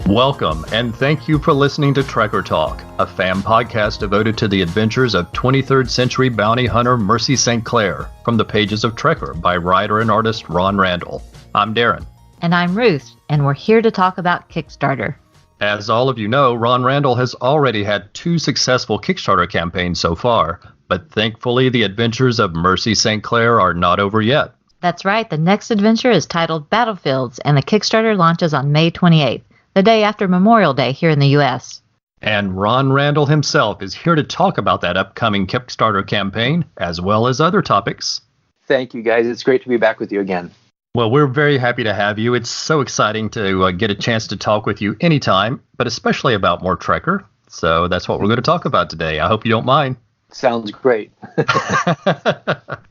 Welcome, and thank you for listening to Trekker Talk, a fan podcast devoted to the adventures of 23rd century bounty hunter Mercy St. Clair from the pages of Trekker by writer and artist Ron Randall. I'm Darren. And I'm Ruth, and we're here to talk about Kickstarter. As all of you know, Ron Randall has already had 2 successful Kickstarter campaigns so far, but thankfully the adventures of Mercy St. Clair are not over yet. That's right, the next adventure is titled Battlefields, and the Kickstarter launches on May 28th. The day after Memorial Day here in the U.S. And Ron Randall himself is here to talk about that upcoming Kickstarter campaign, as well as other topics. Thank you, guys. It's great to be back with you again. Well, we're very happy to have you. It's so exciting to get a chance to talk with you anytime, but especially about more Trekker. So that's what we're going to talk about today. I hope you don't mind. Sounds great.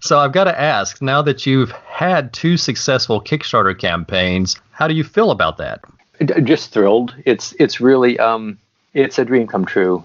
So I've got to ask, now that you've had 2 successful Kickstarter campaigns, how do you feel about that? Just thrilled. It's really it's a dream come true.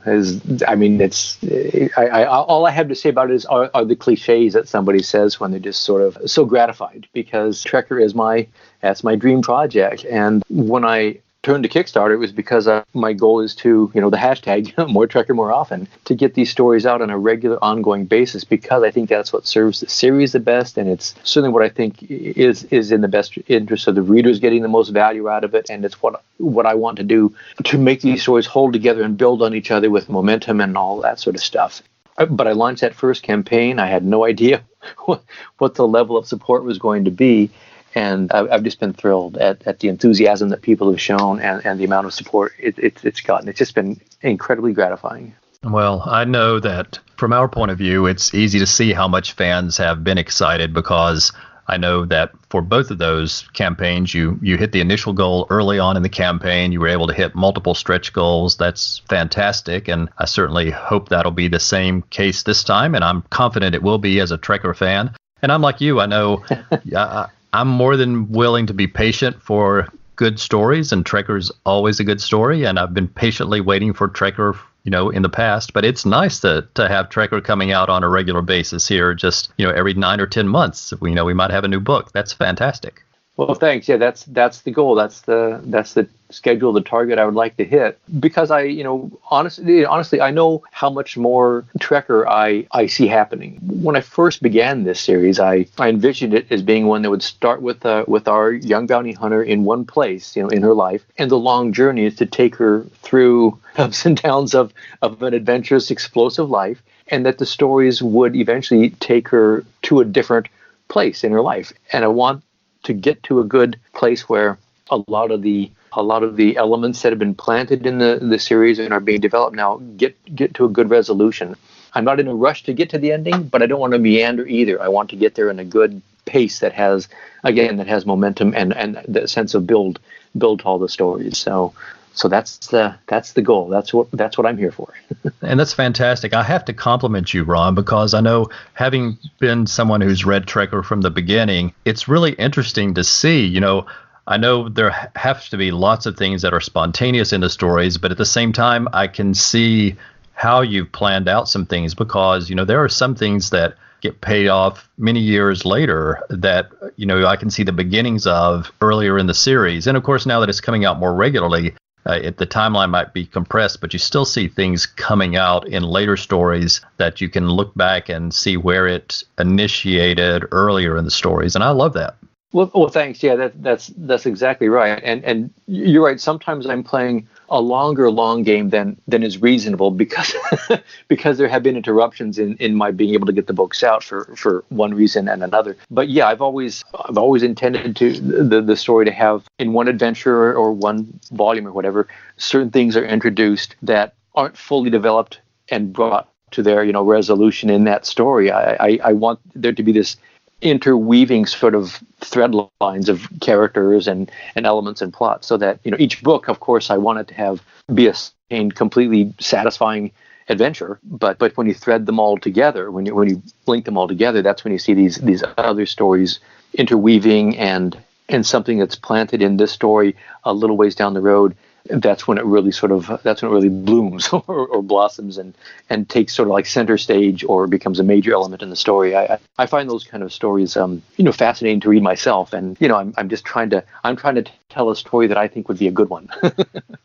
All I have to say about it are the cliches that somebody says when they're just sort of so gratified, because Trekker is my dream project. And when I turned to Kickstarter, it was because my goal is to, the hashtag more Trekker more often, to get these stories out on a regular ongoing basis, because I think that's what serves the series the best, and it's certainly what I think is in the best interest of the readers getting the most value out of it, and it's what I want to do to make these stories hold together and build on each other with momentum and all that sort of stuff. But I launched that first campaign. I had no idea what the level of support was going to be. And I've just been thrilled at the enthusiasm that people have shown and the amount of support it's gotten. It's just been incredibly gratifying. Well, I know that from our point of view, it's easy to see how much fans have been excited, because I know that for both of those campaigns, you hit the initial goal early on in the campaign. You were able to hit multiple stretch goals. That's fantastic. And I certainly hope that'll be the same case this time. And I'm confident it will be as a Trekker fan. And I'm like you, I know I'm more than willing to be patient for good stories, and Trekker's always a good story, and I've been patiently waiting for Trekker, in the past. But it's nice to have Trekker coming out on a regular basis here, just, every 9 or 10 months. We might have a new book. That's fantastic. Well, thanks. Yeah, that's the goal. That's the schedule, the target I would like to hit, because honestly, I know how much more Trekker I see happening. When I first began this series, I envisioned it as being one that would start with our young bounty hunter in one place, in her life, and the long journey is to take her through ups and downs of an adventurous, explosive life, and that the stories would eventually take her to a different place in her life. And I want to get to a good place where a lot of the elements that have been planted in the series and are being developed now get to a good resolution. I'm not in a rush to get to the ending, but I don't want to meander either. I want to get there in a good pace that has momentum and the sense of build to all the stories. So that's the goal. That's what I'm here for. And that's fantastic. I have to compliment you, Ron, because I know, having been someone who's read Trekker from the beginning, it's really interesting to see. I know there have to be lots of things that are spontaneous in the stories, but at the same time, I can see how you've planned out some things, because, there are some things that get paid off many years later that, I can see the beginnings of earlier in the series. And of course, now that it's coming out more regularly, the timeline might be compressed, but you still see things coming out in later stories that you can look back and see where it initiated earlier in the stories. And I love that. Well, thanks. Yeah, that's exactly right. And you're right. Sometimes I'm playing a long game than is reasonable, because because there have been interruptions in my being able to get the books out for one reason and another. But yeah, I've always intended the story to have, in one adventure or one volume or whatever, certain things are introduced that aren't fully developed and brought to their resolution in that story. I want there to be this interweaving sort of thread lines of characters and elements and plot, so that each book, of course, I want it to be a completely satisfying adventure, but when you thread them all together, when you link them all together, that's when you see these other stories interweaving, and something that's planted in this story a little ways down the road that's when it really blooms or blossoms and takes sort of like center stage or becomes a major element in the story. I find those kind of stories fascinating to read myself, and I'm trying to tell a story that I think would be a good one.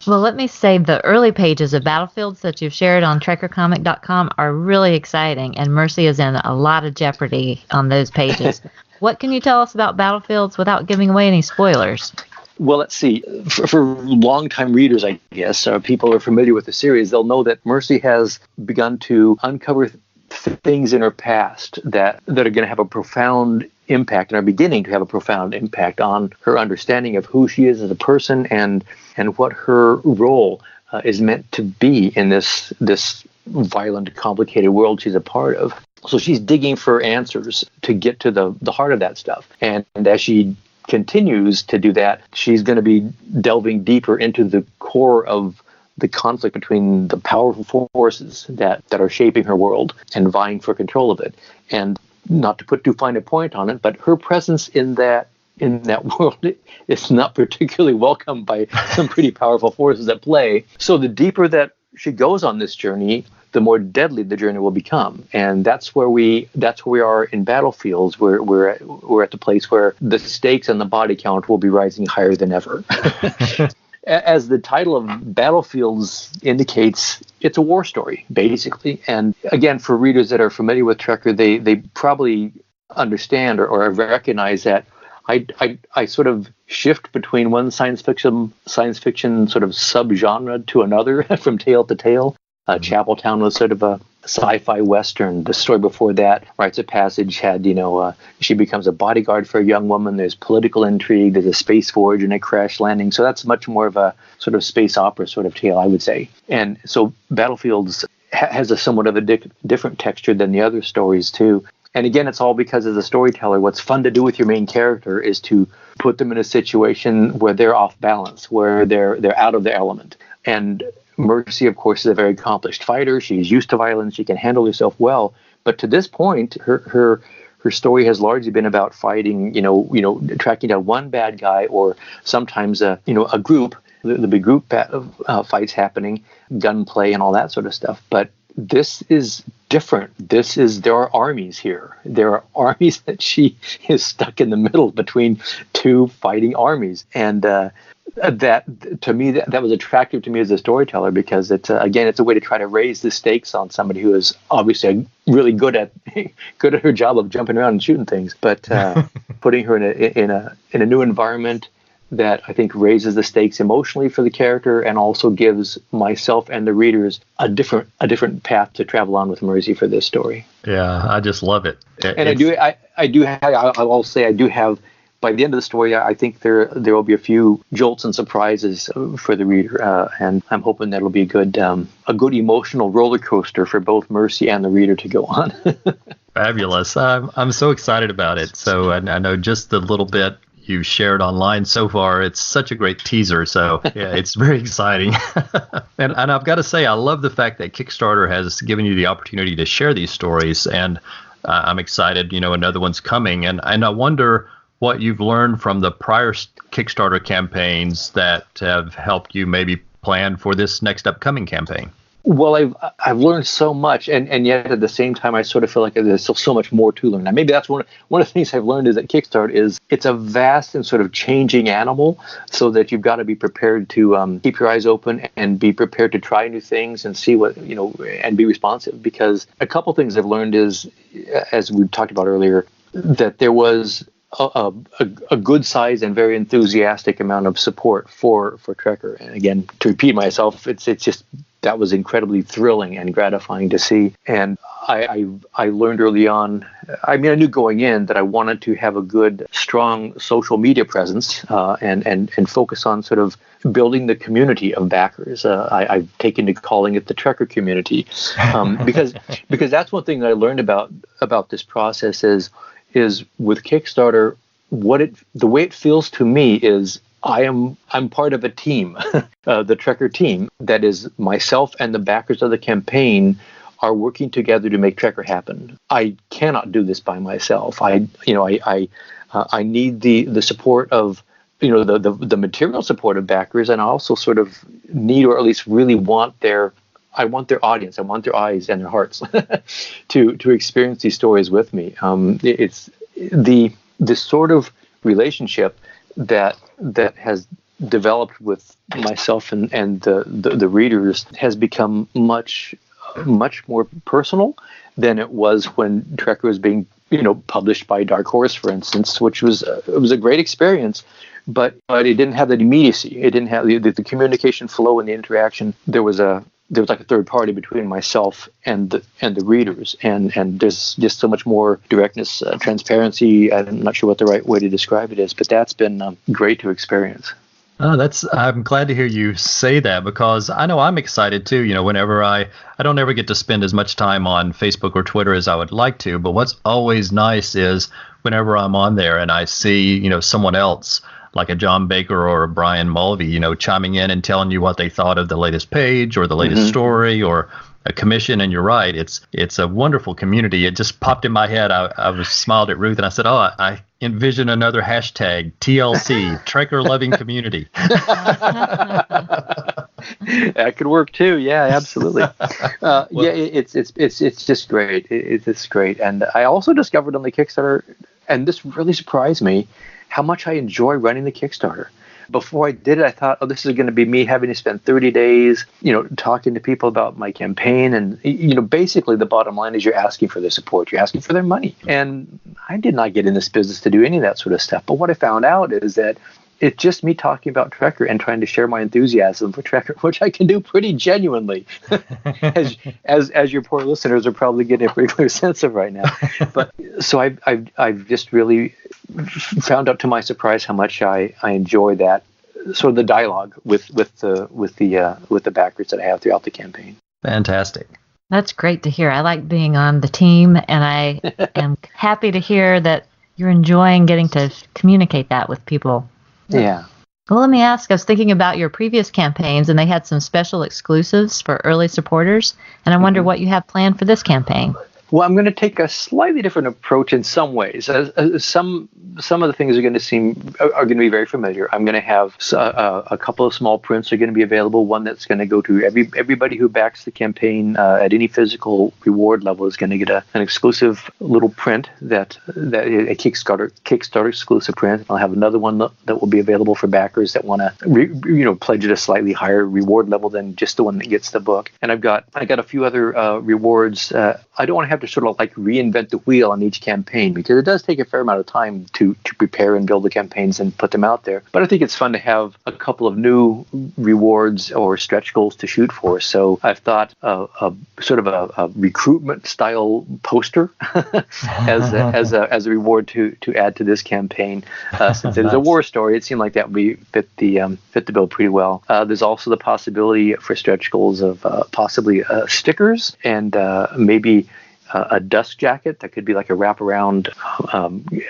Well, let me say the early pages of Battlefields that you've shared on TrekkerComic.com are really exciting, and Mercy is in a lot of jeopardy on those pages. What can you tell us about Battlefields without giving away any spoilers? Well, let's see. For longtime readers, I guess, or people who are familiar with the series, they'll know that Mercy has begun to uncover things in her past that are going to have a profound impact, and are beginning to have a profound impact on her understanding of who she is as a person and what her role is meant to be in this violent, complicated world she's a part of. So she's digging for answers to get to the heart of that stuff. And as she continues to do that, she's going to be delving deeper into the core of the conflict between the powerful forces that are shaping her world and vying for control of it. And not to put too fine a point on it, but her presence in that world is not particularly welcomed by some pretty powerful forces at play. So the deeper that she goes on this journey, the more deadly the journey will become. And that's where we are in Battlefields. We're at the place where the stakes and the body count will be rising higher than ever. As the title of Battlefields indicates, it's a war story, basically. And again, for readers that are familiar with Trekker, they probably understand or recognize that I sort of shift between one science fiction sort of subgenre to another from tale to tale. Chapeltown was sort of a sci-fi western. The story before that, Rites of Passage, had she becomes a bodyguard for a young woman. There's political intrigue. There's a space voyage and a crash landing. So that's much more of a sort of space opera sort of tale, I would say. And so Battlefields has a somewhat of a different texture than the other stories too. And again, it's all because as a storyteller, what's fun to do with your main character is to put them in a situation where they're off balance, where they're out of their element. And Mercy, of course, is a very accomplished fighter. She's used to violence. She can handle herself well. But to this point, her story has largely been about fighting, tracking down one bad guy, or sometimes a group. The big group fights happening, gunplay, and all that sort of stuff. But this is different. There are armies here. There are armies that she is stuck in the middle between two fighting armies, and that to me that was attractive to me as a storyteller, because it's a way to try to raise the stakes on somebody who is obviously really good at her job of jumping around and shooting things, but putting her in a new environment that I think raises the stakes emotionally for the character, and also gives myself and the readers a different path to travel on with Mercy for this story. Yeah, I just love it. I'll say I do have. By the end of the story, I think there will be a few jolts and surprises for the reader, and I'm hoping that'll be a good emotional roller coaster for both Mercy and the reader to go on. Fabulous! I'm so excited about it. So I know just the little bit you shared online so far, it's such a great teaser. So yeah, it's very exciting. and I've got to say, I love the fact that Kickstarter has given you the opportunity to share these stories, and I'm excited. Another one's coming, and I wonder what you've learned from the prior Kickstarter campaigns that have helped you maybe plan for this next upcoming campaign. Well, I've learned so much, and yet at the same time, I sort of feel like there's still so much more to learn. Now, maybe that's one of the things I've learned is that Kickstarter it's a vast and sort of changing animal, so that you've got to be prepared to keep your eyes open and be prepared to try new things and see what, and be responsive. Because a couple things I've learned is, as we talked about earlier, that there was a good size and very enthusiastic amount of support for Trekker. And again, to repeat myself, it's just that was incredibly thrilling and gratifying to see. And I learned early on, I knew going in that I wanted to have a good, strong social media presence and focus on sort of building the community of backers. I've taken to calling it the Trekker community, because that's one thing that I learned about this process is with Kickstarter, the way it feels to me is I'm part of a team, the Trekker team, that is myself and the backers of the campaign are working together to make Trekker happen. I cannot do this by myself. I need the support of the material support of backers, and I also sort of need, or at least really want I want their audience, I want their eyes and their hearts to experience these stories with me. It's the sort of relationship that has developed with myself and the readers has become much more personal than it was when Trekker was being published by Dark Horse, for instance, which was it was a great experience, but it didn't have that immediacy. It didn't have the communication flow and the interaction. There was like a third party between myself and the readers, and there's just so much more directness, transparency. I'm not sure what the right way to describe it is, but that's been great to experience. I'm glad to hear you say that, because I know I'm excited too. Whenever I don't ever get to spend as much time on Facebook or Twitter as I would like to, but what's always nice is whenever I'm on there and I see, someone else like a John Baker or a Brian Mulvey, chiming in and telling you what they thought of the latest page or the latest story or a commission. And you're right, it's a wonderful community. It just popped in my head. I was smiled at Ruth and I said, I envision another hashtag TLC, Trekker loving community. That could work too. Yeah, absolutely. It's just great. It's great. And I also discovered on the Kickstarter, and this really surprised me, how much I enjoy running the Kickstarter. Before I did it, I thought, this is going to be me having to spend 30 days, talking to people about my campaign. And, basically the bottom line is you're asking for their support. You're asking for their money. And I did not get in this business to do any of that sort of stuff. But what I found out is that it's just me talking about Trekker and trying to share my enthusiasm for Trekker, which I can do pretty genuinely, as your poor listeners are probably getting a pretty clear sense of right now. But so I've just really found out to my surprise how much I enjoy that sort of the dialogue with the backers that I have throughout the campaign. Fantastic. That's great to hear. I like being on the team, and I am happy to hear that you're enjoying getting to communicate that with people. Yeah. Well, let me ask, I was thinking about your previous campaigns, and they had some special exclusives for early supporters, and I wonder what you have planned for this campaign. Well, I'm going to take a slightly different approach in some ways. Some of the things are going to be very familiar. I'm going to have a couple of small prints are going to be available. One that's going to go to everybody who backs the campaign at any physical reward level is going to get an exclusive little print that a Kickstarter exclusive print. I'll have another one that will be available for backers that want to pledge at a slightly higher reward level than just the one that gets the book. And I got a few other rewards. I don't want to have to sort of like reinvent the wheel on each campaign, because it does take a fair amount of time to prepare and build the campaigns and put them out there. But I think it's fun to have a couple of new rewards or stretch goals to shoot for. So I've thought a sort of a recruitment style poster as a reward to add to this campaign. Since it is a war story, it seemed like that would fit the bill pretty well. There's also the possibility for stretch goals of possibly stickers and maybe a dust jacket that could be like a wraparound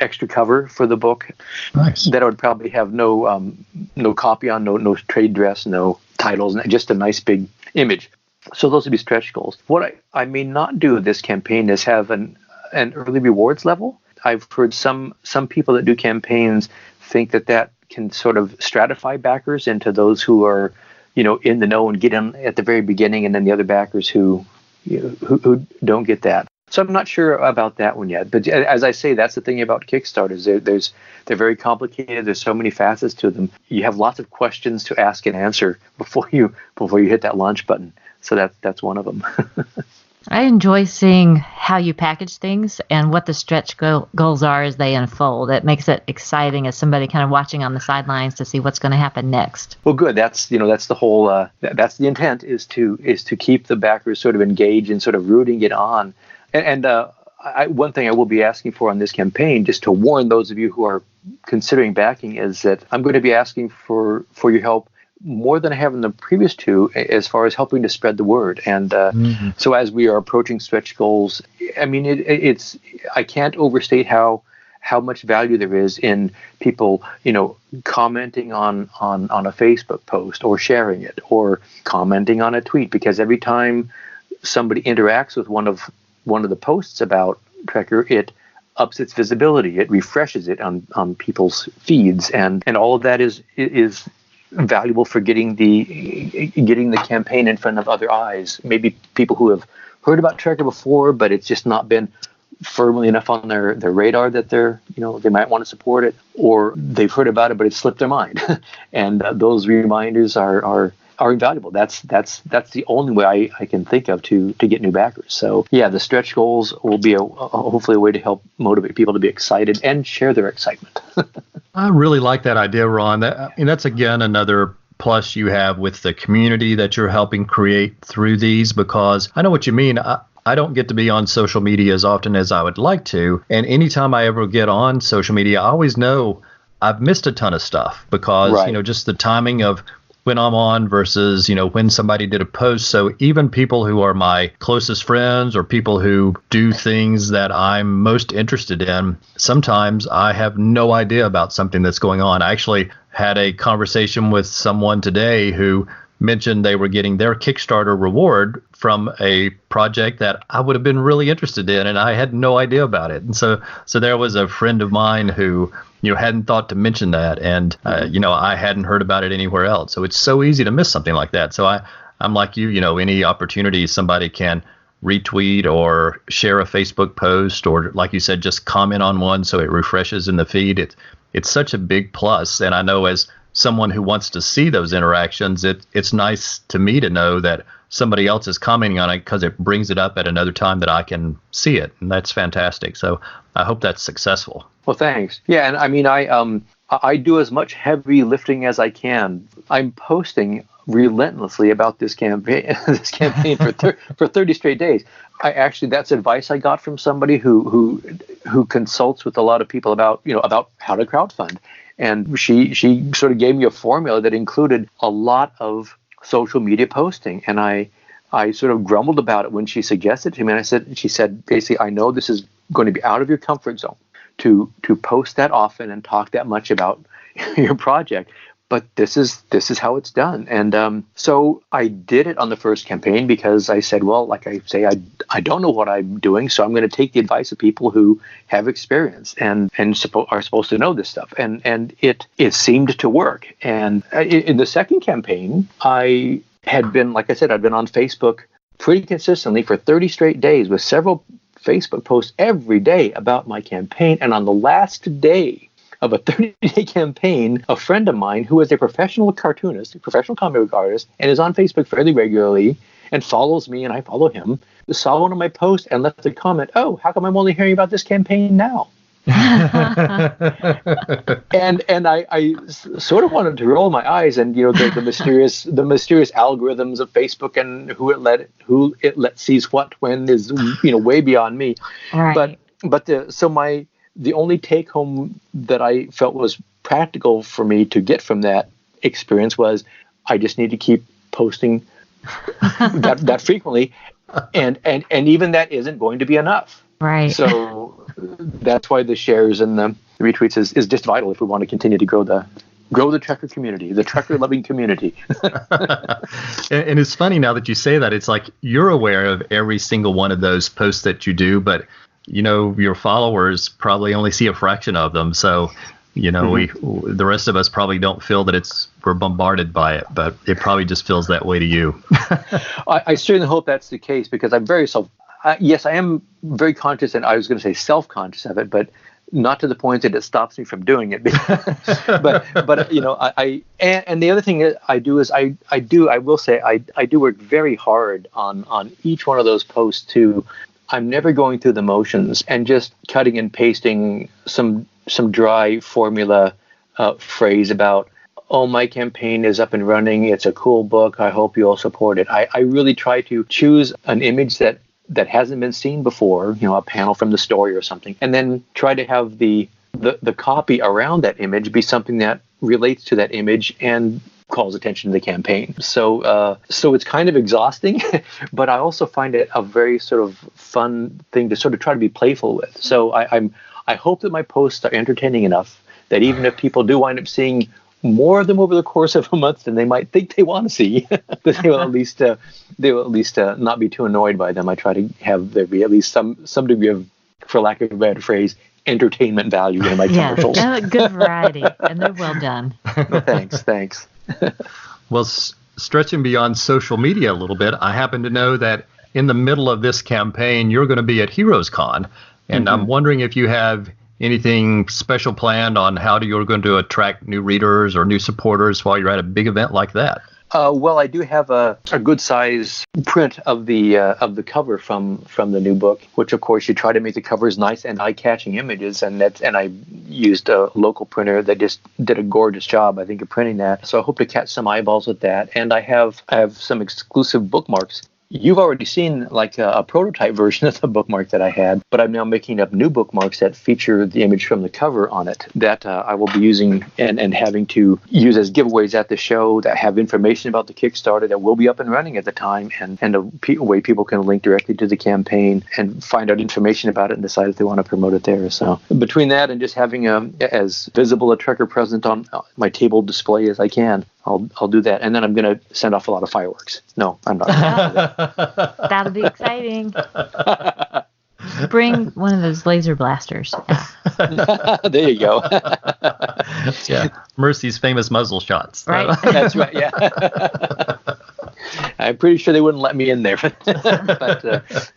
extra cover for the book. Nice. That I would probably have no copy on, no trade dress, no titles, just a nice big image. So those would be stretch goals. What I may not do with this campaign is have an early rewards level. I've heard some people that do campaigns think that can sort of stratify backers into those who are in the know and get in at the very beginning, and then the other backers who don't get that. So I'm not sure about that one yet. But as I say, that's the thing about Kickstarters. They're very complicated. There's so many facets to them. You have lots of questions to ask and answer before you hit that launch button. So that's one of them. I enjoy seeing how you package things and what the stretch goals are as they unfold. It makes it exciting as somebody kind of watching on the sidelines to see what's going to happen next. Well, good. That's the whole. That's the intent is to keep the backers sort of engaged and sort of rooting it on. And one thing I will be asking for on this campaign, just to warn those of you who are considering backing, is that I'm going to be asking for your help more than I have in the previous two, as far as helping to spread the word. And so as we are approaching stretch goals, I mean, it's I can't overstate how much value there is in people, commenting on a Facebook post or sharing it or commenting on a tweet, because every time somebody interacts with one of the posts about Trekker, it ups its visibility. It refreshes it on people's feeds, and all of that is valuable for getting the campaign in front of other eyes. Maybe people who have heard about Trekker before, but it's just not been firmly enough on their radar that they might want to support it, or they've heard about it but it slipped their mind. And those reminders are invaluable. That's the only way I can think of to get new backers. So yeah, the stretch goals will be hopefully a way to help motivate people to be excited and share their excitement. I really like that idea, Ron. That's again another plus you have with the community that you're helping create through these, because I know what you mean. I don't get to be on social media as often as I would like to. And anytime I ever get on social media, I always know I've missed a ton of stuff because, right. Just the timing of when I'm on versus, when somebody did a post. So even people who are my closest friends or people who do things that I'm most interested in, sometimes I have no idea about something that's going on. I actually had a conversation with someone today who mentioned they were getting their Kickstarter reward from a project that I would have been really interested in, and I had no idea about it. And so there was a friend of mine who hadn't thought to mention that, and I hadn't heard about it anywhere else. So it's so easy to miss something like that. So I'm like you, any opportunity somebody can retweet or share a Facebook post, or like you said, just comment on one so it refreshes in the feed. It's such a big plus, and I know as someone who wants to see those interactions, it's nice to me to know that somebody else is commenting on it because it brings it up at another time that I can see it, and that's fantastic. So I hope that's successful. Well, thanks. Yeah, and I mean, I do as much heavy lifting as I can. I'm posting relentlessly about this campaign for 30 straight days. That's advice I got from somebody who consults with a lot of people about how to crowdfund. And she sort of gave me a formula that included a lot of social media posting. And I sort of grumbled about it when she suggested it to me. And she said, basically, I know this is going to be out of your comfort zone to post that often and talk that much about your project. But this is how it's done. And so I did it on the first campaign because I said, well, like I say, I don't know what I'm doing, so I'm going to take the advice of people who have experience and are supposed to know this stuff. And it seemed to work. And in the second campaign, I had been, like I said, I'd been on Facebook pretty consistently for 30 straight days with several Facebook posts every day about my campaign. And on the last day of a 30-day campaign, a friend of mine who is a professional cartoonist, a professional comic book artist, and is on Facebook fairly regularly and follows me and I follow him, saw one of my posts and left a comment, "Oh, how come I'm only hearing about this campaign now?" and I sort of wanted to roll my eyes, and the mysterious algorithms of Facebook and who it let sees what when is way beyond me. Right. But the only take home that I felt was practical for me to get from that experience was I just need to keep posting that frequently, and even that isn't going to be enough. Right. So that's why the shares and the retweets is just vital if we want to continue to grow the Trekker community, the Trekker loving community. And it's funny now that you say that, it's like you're aware of every single one of those posts that you do, but your followers probably only see a fraction of them. So, the rest of us probably don't feel that we're bombarded by it, but it probably just feels that way to you. I certainly hope that's the case, because I'm yes, I am very conscious, and I was going to say self-conscious of it, but not to the point that it stops me from doing it. but and the other thing I do is I will say I do work very hard on each one of those posts too. I'm never going through the motions and just cutting and pasting some dry formula phrase about, "Oh, my campaign is up and running. It's a cool book. I hope you all support it." I really try to choose an image that hasn't been seen before, a panel from the story or something, and then try to have the copy around that image be something that relates to that image and calls attention to the campaign. So it's kind of exhausting, but I also find it a very sort of fun thing to sort of try to be playful with. So I hope that my posts are entertaining enough that even if people do wind up seeing more of them over the course of a month than they might think they want to see, that they will at least not be too annoyed by them. I try to have there be at least some degree of for lack of a better phrase, entertainment value in my commercials. Yeah, good variety, and they're well done. Thanks. Well, stretching beyond social media a little bit, I happen to know that in the middle of this campaign, you're going to be at Heroes Con, and I'm wondering if you have anything special planned on how you're going to attract new readers or new supporters while you're at a big event like that. Well, I do have a good size print of the cover from the new book, which of course you try to make the covers nice and eye-catching images, and I used a local printer that just did a gorgeous job, I think, of printing that. So I hope to catch some eyeballs with that, and I have some exclusive bookmarks. You've already seen like a prototype version of the bookmark that I had, but I'm now making up new bookmarks that feature the image from the cover on it that I will be using and having to use as giveaways at the show that have information about the Kickstarter that will be up and running at the time, and a way people can link directly to the campaign and find out information about it and decide if they want to promote it there. So between that and just having as visible a Trekker present on my table display as I can, I'll do that, and then I'm going to send off a lot of fireworks. No, I'm not. That'll be exciting. Bring one of those laser blasters. There you go. Yeah, Mercy's famous muzzle shots. Right. That's right. Yeah. I'm pretty sure they wouldn't let me in there, but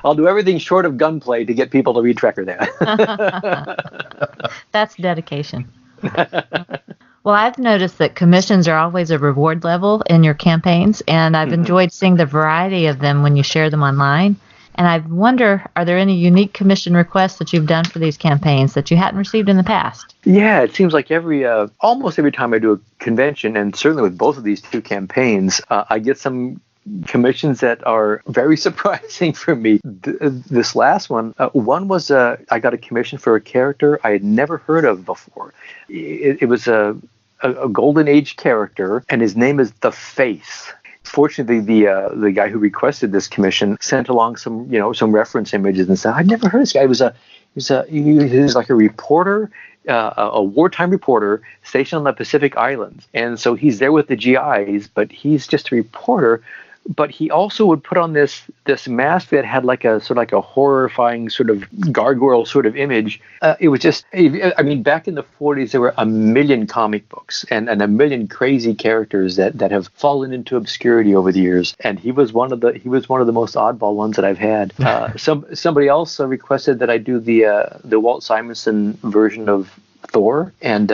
I'll do everything short of gunplay to get people to read Trekker there. That's dedication. Well, I've noticed that commissions are always a reward level in your campaigns, and I've enjoyed seeing the variety of them when you share them online. And I wonder, are there any unique commission requests that you've done for these campaigns that you hadn't received in the past? Yeah, it seems like almost every time I do a convention, and certainly with both of these two campaigns, I get some commissions that are very surprising for me. This last one was I got a commission for a character I had never heard of before. It was a Golden Age character, and his name is The Face. Fortunately, the guy who requested this commission sent along some reference images and said, I'd never heard of this guy. He was like a reporter, a wartime reporter stationed on the Pacific Islands, and so he's there with the GIs, but he's just a reporter. But he also would put on this mask that had like a sort of like a horrifying sort of gargoyle sort of image. It was just, I mean, back in the 40s, there were a million comic books and a million crazy characters that have fallen into obscurity over the years. And he was one of the most oddball ones that I've had. Somebody else requested that I do the Walt Simonson version of Thor, and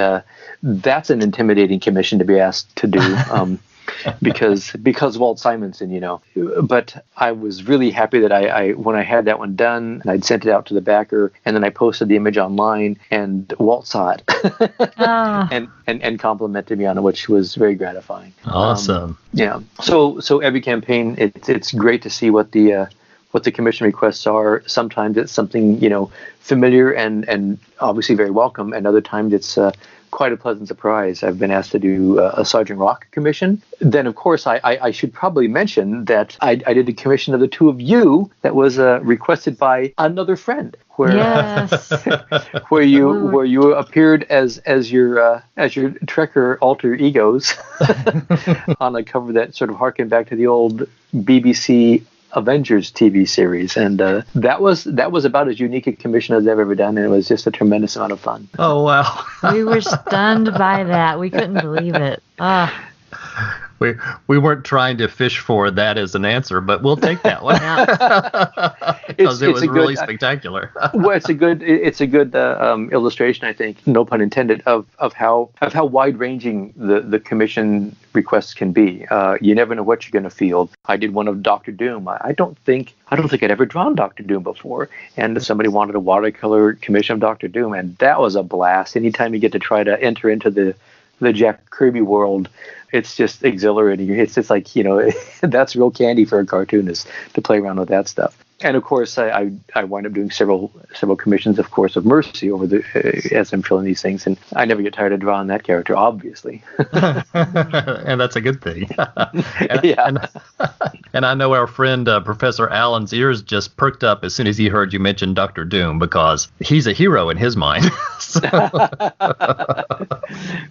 that's an intimidating commission to be asked to do. Because Walt Simonson, but I was really happy that I when I had that one done, and I'd sent it out to the backer, and then I posted the image online, and Walt saw it and complimented me on it, which was very gratifying. Awesome. Yeah. So every campaign, it's great to see what the commission requests are. Sometimes it's something familiar and obviously very welcome, and other times it's quite a pleasant surprise. I've been asked to do a Sergeant Rock commission. Then, of course, I should probably mention that I did a commission of the two of you that was requested by another friend, where where you appeared as your Trekker alter egos on a cover that sort of harkened back to the old BBC Avengers TV series, and that was about as unique a commission as I've ever done, and it was just a tremendous amount of fun. Oh wow! We were stunned by that. We couldn't believe it. We weren't trying to fish for that as an answer, but we'll take that one because it was really spectacular. Well, it's a good illustration, I think, no pun intended, of how wide ranging the commission requests can be. You never know what you're going to field. I did one of Doctor Doom. I don't think I'd ever drawn Doctor Doom before, and somebody wanted a watercolor commission of Doctor Doom, and that was a blast. Anytime you get to try to enter into the Jack Kirby world, it's just exhilarating. It's just like, that's real candy for a cartoonist to play around with that stuff. And of course, I wind up doing several commissions, of course, of Mercy as I'm filling these things, and I never get tired of drawing that character, obviously. And that's a good thing. And I know our friend Professor Allen's ears just perked up as soon as he heard you mention Dr. Doom, because he's a hero in his mind. Well,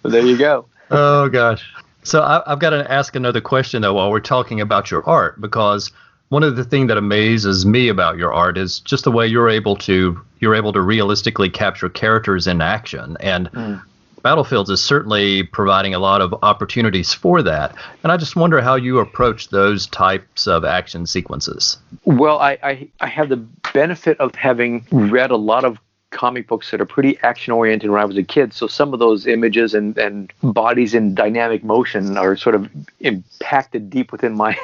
there you go. Oh gosh. So I've got to ask another question though while we're talking about your art, because One of the things that amazes me about your art is just the way you're able to realistically capture characters in action. And Battlefields is certainly providing a lot of opportunities for that. And I just wonder how you approach those types of action sequences. Well, I have the benefit of having read a lot of comic books that are pretty action oriented when I was a kid. So some of those images and bodies in dynamic motion are sort of impacted deep within my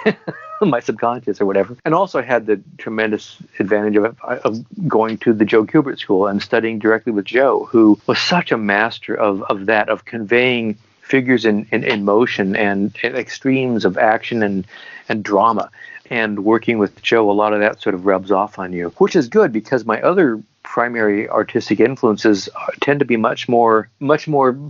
my subconscious or whatever. And also I had the tremendous advantage of going to the Joe Kubert School and studying directly with Joe, who was such a master of that, of conveying figures in motion and extremes of action and drama. And working with Joe, a lot of that sort of rubs off on you, which is good because my other primary artistic influences tend to be much more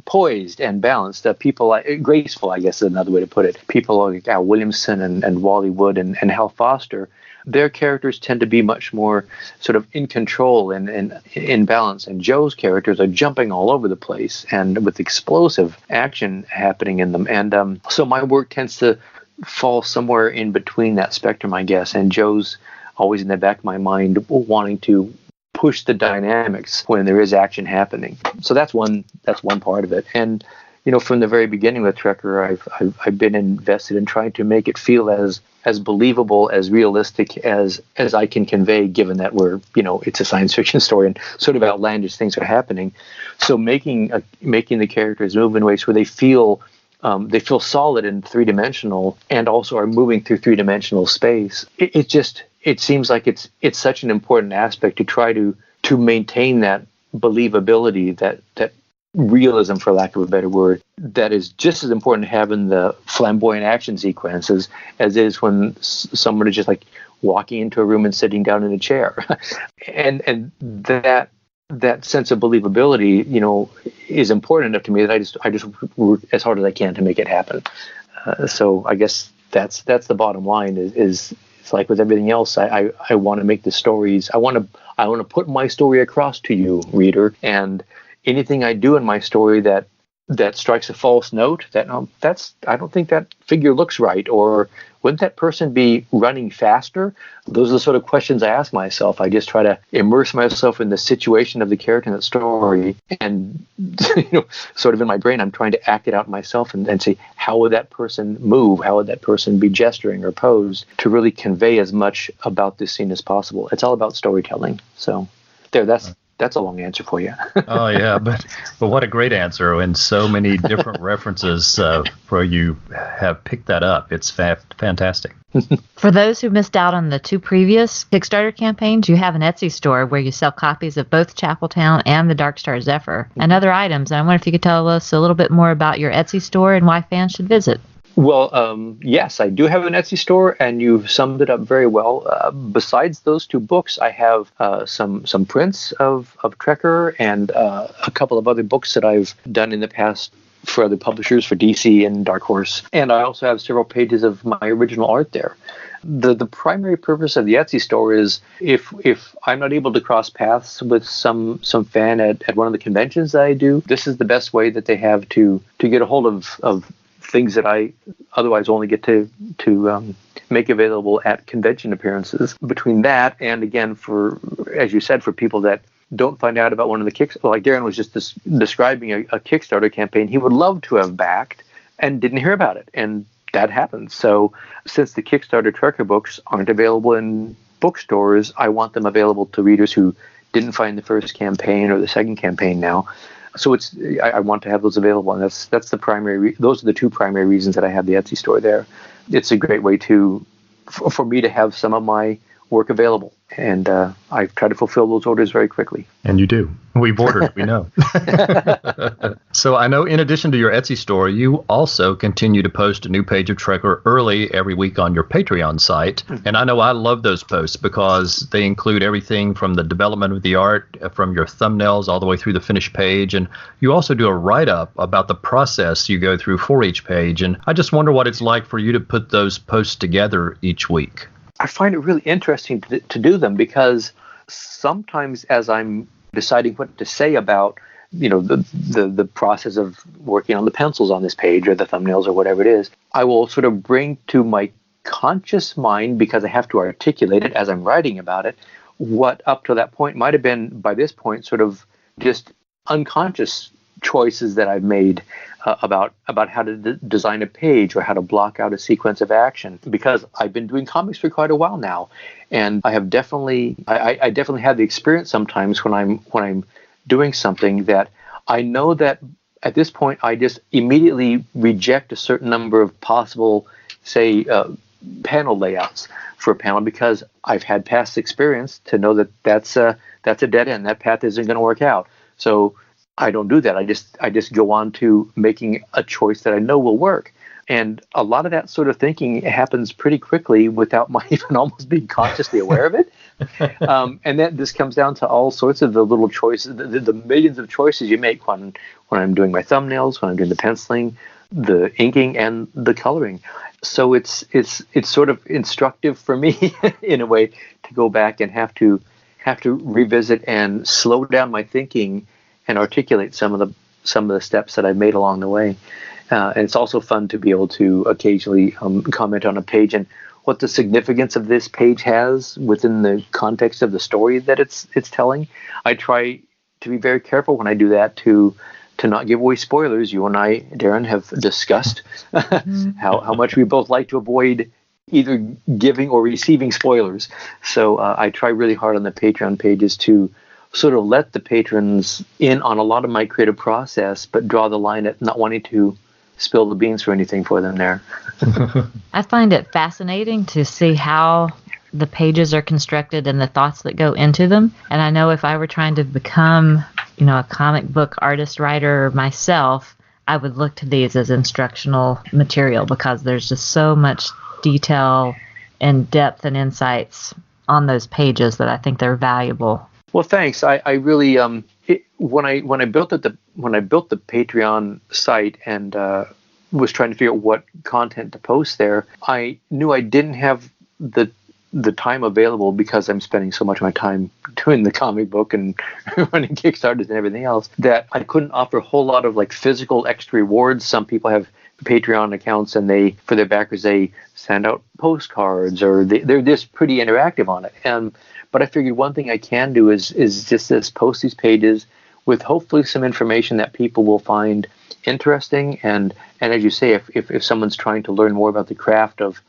poised and balanced. People like graceful, I guess is another way to put it. People like Al Williamson and Wally Wood and Hal Foster, their characters tend to be much more sort of in control and in balance. And Joe's characters are jumping all over the place and with explosive action happening in them. And so my work tends to fall somewhere in between that spectrum, I guess. And Joe's always in the back of my mind wanting to push the dynamics when there is action happening. So that's one part of it. And from the very beginning with Trekker, I've been invested in trying to make it feel as believable, as realistic as I can convey, given that it's a science fiction story and sort of outlandish things are happening. So making the characters move in ways where they feel solid and three-dimensional and also are moving through three-dimensional space. It seems like it's such an important aspect to try to maintain that believability, that realism, for lack of a better word, that is just as important to have in the flamboyant action sequences as it is when someone is just like walking into a room and sitting down in a chair. and that sense of believability, is important enough to me that I just work as hard as I can to make it happen. So I guess that's the bottom line. Is it's like with everything else, I want to make the stories. I want to put my story across to you, reader, and anything I do in my story that strikes a false note, I don't think that figure looks right, or wouldn't that person be running faster? Those are the sort of questions I ask myself. I just try to immerse myself in the situation of the character in that story, and sort of in my brain, I'm trying to act it out myself and say, how would that person move? How would that person be gesturing or posed to really convey as much about this scene as possible? It's all about storytelling. So that's a long answer for you. Oh, yeah, but what a great answer, and so many different references where you have picked that up. It's fantastic. For those who missed out on the two previous Kickstarter campaigns, you have an Etsy store where you sell copies of both Chapeltown and the Dark Star Zephyr and other items. And I wonder if you could tell us a little bit more about your Etsy store and why fans should visit. Well, yes, I do have an Etsy store, and you've summed it up very well. Besides those two books, I have some prints of Trekker and a couple of other books that I've done in the past for other publishers, for DC and Dark Horse. And I also have several pages of my original art there. The primary purpose of the Etsy store is if I'm not able to cross paths with some fan at one of the conventions that I do, this is the best way that they have to get a hold of things that I otherwise only get to make available at convention appearances. Between that and, again, as you said, for people that don't find out about one of the Kickstarter, like Darren was just describing a Kickstarter campaign he would love to have backed and didn't hear about it, and that happens. So since the Kickstarter Trekker books aren't available in bookstores, I want them available to readers who didn't find the first campaign or the second campaign now. So I want to have those available, and that's the primary. Those are the two primary reasons that I have the Etsy store there. It's a great way for me to have some of my work available, and I try to fulfill those orders very quickly. And you do. We've ordered, we know. So I know in addition to your Etsy store, you also continue to post a new page of Trekker early every week on your Patreon site. And I know I love those posts because they include everything from the development of the art, from your thumbnails all the way through the finished page. And you also do a write-up about the process you go through for each page. And I just wonder what it's like for you to put those posts together each week. I find it really interesting to do them because sometimes as I'm deciding what to say about, the process of working on the pencils on this page or the thumbnails or whatever it is, I will sort of bring to my conscious mind, because I have to articulate it as I'm writing about it, what up to that point might have been, by this point, sort of just unconscious choices that I've made about how to design a page or how to block out a sequence of action, because I've been doing comics for quite a while now, and I have definitely have the experience sometimes when I'm doing something that I know that at this point I just immediately reject a certain number of possible, say, panel layouts for a panel, because I've had past experience to know that that's a dead end. That path isn't going to work out. So I don't do that. I just go on to making a choice that I know will work. And a lot of that sort of thinking happens pretty quickly without my even almost being consciously aware of it. And then this comes down to all sorts of the little choices, the millions of choices you make when I'm doing my thumbnails, when I'm doing the penciling, the inking, and the coloring. So it's sort of instructive for me in a way to go back and have to revisit and slow down my thinking and articulate some of the steps that I've made along the way. And it's also fun to be able to occasionally comment on a page and what the significance of this page has within the context of the story that it's telling. I try to be very careful when I do that to not give away spoilers. You and I, Darren, have discussed how much we both like to avoid either giving or receiving spoilers. So I try really hard on the Patreon pages to sort of let the patrons in on a lot of my creative process, but draw the line at not wanting to spill the beans or anything for them there. I find it fascinating to see how the pages are constructed and the thoughts that go into them. And I know if I were trying to become, a comic book artist writer myself, I would look to these as instructional material, because there's just so much detail and depth and insights on those pages that I think they're valuable. Well, thanks. I really when I built the Patreon site and was trying to figure out what content to post there, I knew I didn't have the time available, because I'm spending so much of my time doing the comic book and running Kickstarters and everything else, that I couldn't offer a whole lot of like physical extra rewards. Some people have Patreon accounts, and for their backers, they send out postcards, or they're just pretty interactive on it. But I figured one thing I can do is just post these pages with hopefully some information that people will find interesting. And as you say, if someone's trying to learn more about the craft of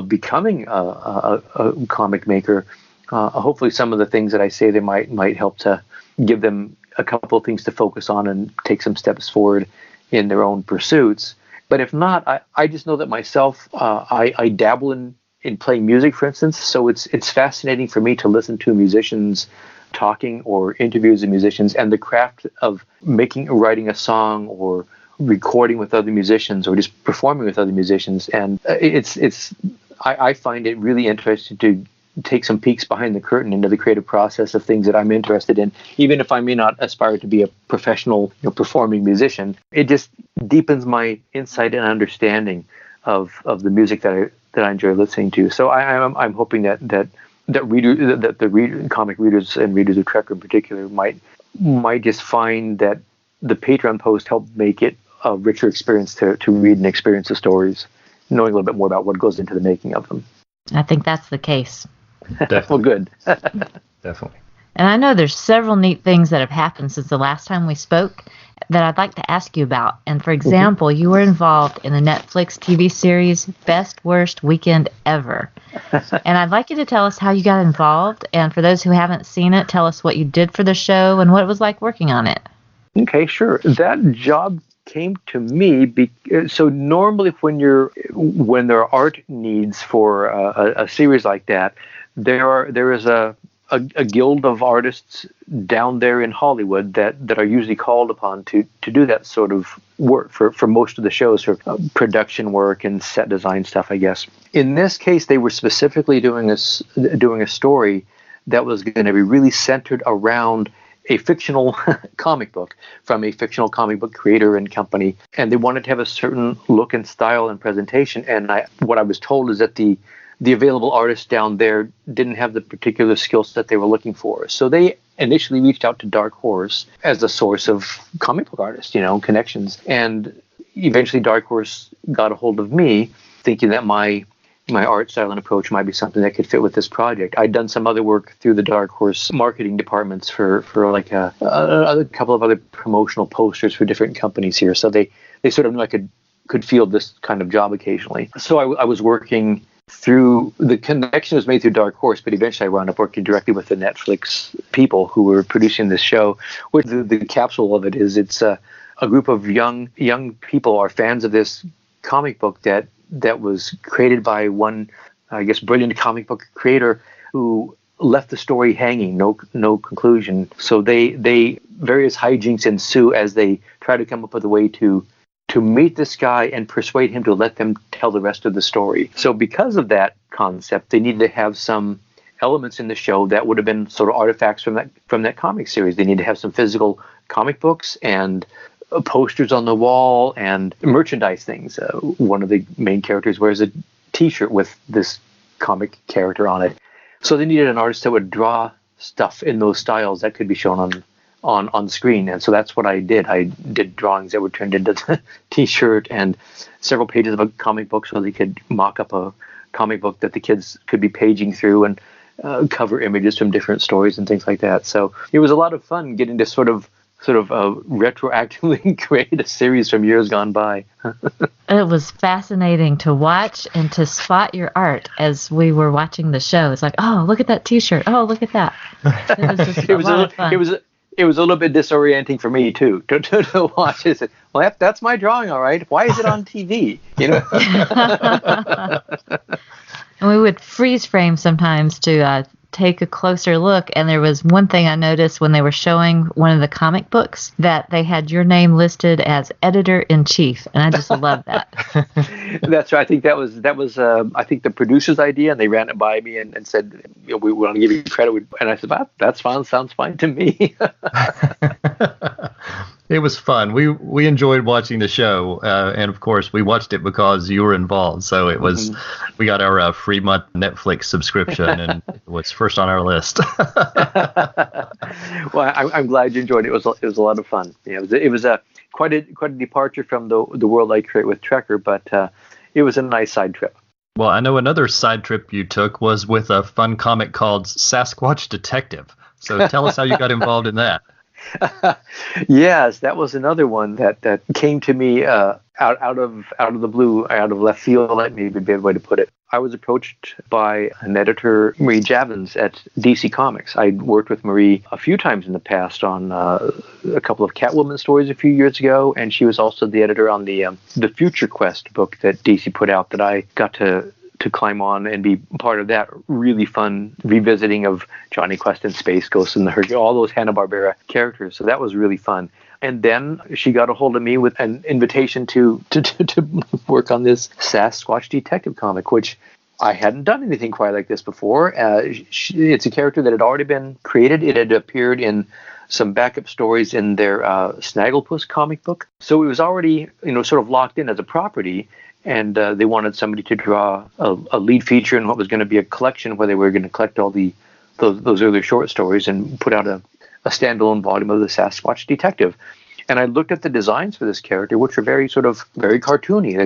becoming a comic maker, hopefully some of the things that I say there might help to give them a couple of things to focus on and take some steps forward in their own pursuits. But if not, I just know that myself, I dabble in playing music, for instance. So it's fascinating for me to listen to musicians talking or interviews of musicians, and the craft of writing a song or recording with other musicians or just performing with other musicians. And I find it really interesting to take some peeks behind the curtain into the creative process of things that I'm interested in, even if I may not aspire to be a professional performing musician. It just deepens my insight and understanding of the music that I enjoy listening to. So I'm hoping that the comic readers and readers of Trek in particular might just find that the Patreon post helped make it a richer experience to read and experience the stories, knowing a little bit more about what goes into the making of them. I think that's the case. Definitely. Well, good. Definitely. And I know there's several neat things that have happened since the last time we spoke that I'd like to ask you about. And for example, you were involved in the Netflix TV series Best Worst Weekend Ever. And I'd like you to tell us how you got involved. And for those who haven't seen it, tell us what you did for the show and what it was like working on it. Okay, sure. That job came to me. So normally when there are art needs for a series like that, there is a guild of artists down there in Hollywood that are usually called upon to do that sort of work for most of the shows, for production work and set design stuff, I guess. In this case, they were specifically doing a story that was going to be really centered around a fictional comic book from a fictional comic book creator and company, and they wanted to have a certain look and style and presentation. And what I was told is that the available artists down there didn't have the particular skills that they were looking for. So they initially reached out to Dark Horse as a source of comic book artists, connections. And eventually Dark Horse got a hold of me, thinking that my my art style and approach might be something that could fit with this project. I'd done some other work through the Dark Horse marketing departments for like a couple of other promotional posters for different companies here. So they sort of knew I could field this kind of job occasionally. So I was working through, the connection was made through Dark Horse, but eventually I wound up working directly with the Netflix people who were producing this show. Which the capsule of it is, it's a group of young people are fans of this comic book that was created by one, I guess, brilliant comic book creator who left the story hanging, no conclusion. So they various hijinks ensue as they try to come up with a way to meet this guy and persuade him to let them tell the rest of the story. So because of that concept, they needed to have some elements in the show that would have been sort of artifacts from that comic series. They need to have some physical comic books and posters on the wall and merchandise things. One of the main characters wears a T-shirt with this comic character on it. So they needed an artist that would draw stuff in those styles that could be shown on screen. And so that's what I did. I did drawings that were turned into the T-shirt and several pages of a comic book so they could mock up a comic book that the kids could be paging through and cover images from different stories and things like that. So it was a lot of fun getting to sort of retroactively create a series from years gone by. It was fascinating to watch and to spot your art as we were watching the show. It's like, oh, look at that T-shirt. Oh, look at that. It was just a lot of fun. It was a little bit disorienting for me too to watch it. Well, that's my drawing, all right. Why is it on TV? You know. And we would freeze frame sometimes to take a closer look. And there was one thing I noticed when they were showing one of the comic books that they had your name listed as editor-in-chief, and I just love that. That's right. I think that was I think the producer's idea, and they ran it by me and said, we want to give you credit. And I said, that's fine. Sounds fine to me. It was fun. We enjoyed watching the show, and of course we watched it because you were involved. So it was, we got our free month Netflix subscription, and it was first on our list. Well, I'm glad you enjoyed it. It was a lot of fun. Yeah, it was quite a departure from the world I create with Trekker, but it was a nice side trip. Well, I know another side trip you took was with a fun comic called Sasquatch Detective. So tell us how you got involved in that. Yes, that was another one that came to me out of the blue, out of left field. That may be a bad way to put it. I was approached by an editor, Marie Javins at DC Comics. I'd worked with Marie a few times in the past on a couple of Catwoman stories a few years ago, and she was also the editor on the Future Quest book that DC put out that I got to climb on and be part of that really fun revisiting of Johnny Quest and Space Ghost and all those Hanna-Barbera characters. So that was really fun. And then she got a hold of me with an invitation to work on this Sasquatch Detective comic, which I hadn't done anything quite like this before. It's a character that had already been created. It had appeared in some backup stories in their Snagglepuss comic book. So it was already, sort of locked in as a property. And they wanted somebody to draw a lead feature in what was going to be a collection where they were going to collect all those earlier short stories and put out a standalone volume of the Sasquatch Detective. And I looked at the designs for this character, which are very cartoony.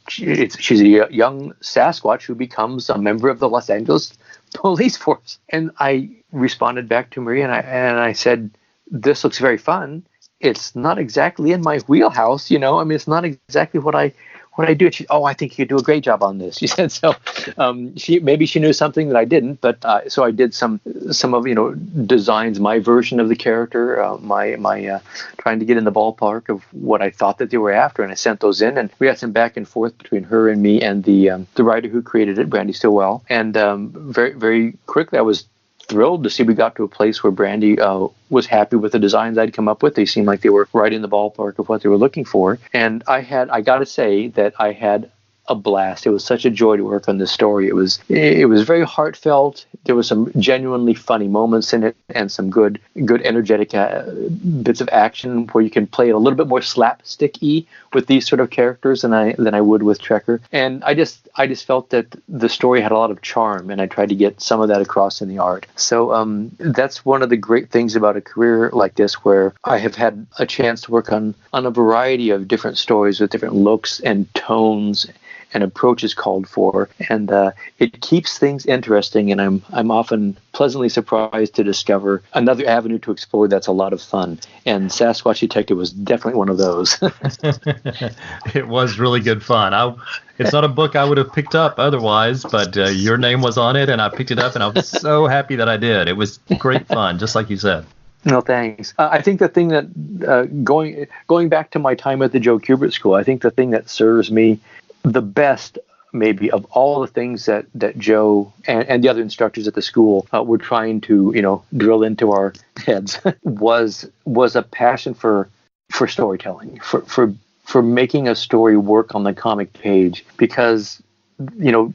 She's a young Sasquatch who becomes a member of the Los Angeles police force. And I responded back to Marie and I said, "This looks very fun. It's not exactly in my wheelhouse, it's not exactly what I do." She, "I think you could do a great job on this," she said. So she knew something that I didn't, but so I did some of designs, my version of the character, my trying to get in the ballpark of what I thought that they were after, and I sent those in, and we had some back and forth between her and me and the writer who created it, Brandy Stillwell, and very very quickly I was thrilled to see we got to a place where Brandy was happy with the designs I'd come up with. They seemed like they were right in the ballpark of what they were looking for. And I got to say that I had a blast. It was such a joy to work on this story. It was very heartfelt. There was some genuinely funny moments in it and some good energetic bits of action where you can play it a little bit more slapstick-y with these sort of characters than I would with Trekker. And I just felt that the story had a lot of charm, and I tried to get some of that across in the art. So that's one of the great things about a career like this, where I have had a chance to work on a variety of different stories with different looks and tones an approach is called for, and it keeps things interesting. And I'm often pleasantly surprised to discover another avenue to explore that's a lot of fun. And Sasquatch Detective was definitely one of those. It was really good fun. It's not a book I would have picked up otherwise, but your name was on it, and I picked it up, and I was so happy that I did. It was great fun, just like you said. No, thanks. I think the thing that, going back to my time at the Joe Kubert School, I think the thing that serves me the best, maybe, of all the things that Joe and the other instructors at the school were trying to, drill into our heads was a passion for storytelling, for making a story work on the comic page. Because no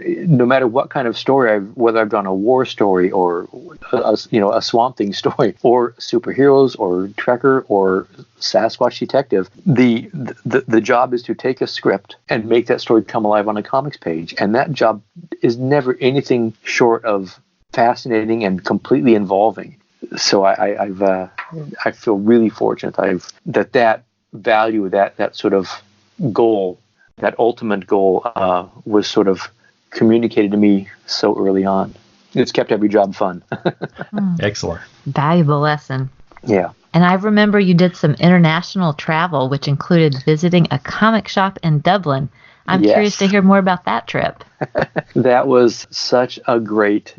matter what kind of story, whether I've done a war story or a Swamp Thing story or superheroes or Trekker or Sasquatch Detective, the job is to take a script and make that story come alive on a comics page, and that job is never anything short of fascinating and completely involving. So I feel really fortunate that value, that sort of goal, that ultimate goal was sort of communicated to me so early on. It's kept every job fun. Excellent. Valuable lesson. Yeah. And I remember you did some international travel, which included visiting a comic shop in Dublin. I'm curious to hear more about that trip. That was such a great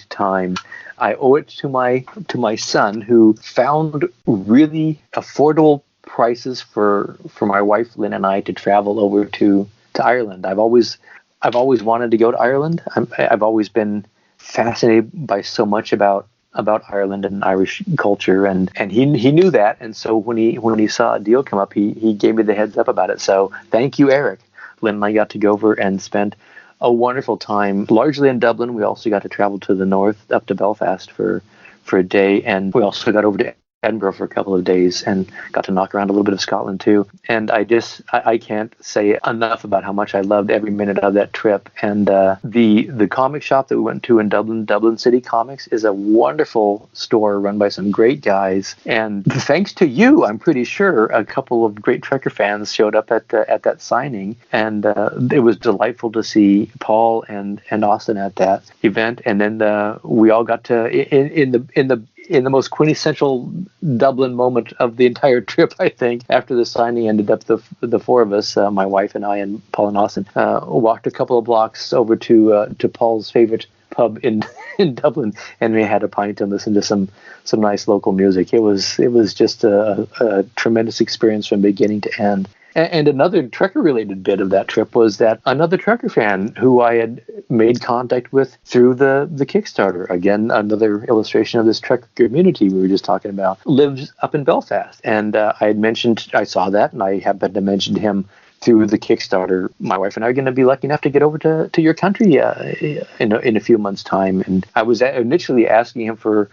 time. I owe it to my son, who found really affordable prices for my wife Lynn and I to travel over to Ireland. I've always wanted to go to Ireland. I've always been fascinated by so much about Ireland and Irish culture, and he knew that, and so when he saw a deal come up, he gave me the heads up about it. So thank you, Eric. Lynn and I got to go over and spend a wonderful time, largely in Dublin. We also got to travel to the north, up to Belfast for a day, and we also got over to Edinburgh for a couple of days and got to knock around a little bit of Scotland too. And I can't say enough about how much I loved every minute of that trip. And the comic shop that we went to in Dublin City Comics, is a wonderful store run by some great guys. And thanks to you, I'm pretty sure a couple of great Trekker fans showed up at that signing. And it was delightful to see Paul and Austin at that event. And then we all got to in the most quintessential Dublin moment of the entire trip, I think. After the signing ended up, the four of us, my wife and I and Paul and Austin, walked a couple of blocks over to Paul's favorite pub in Dublin, and we had a pint and listened to some nice local music. It was just a tremendous experience from beginning to end. And another Trekker-related bit of that trip was that another Trekker fan who I had made contact with through the Kickstarter, again, another illustration of this Trekker community we were just talking about, lives up in Belfast. And I saw that, and I happened to mention to him through the Kickstarter, my wife and I are going to be lucky enough to get over to your country in a few months' time. And I was initially asking him for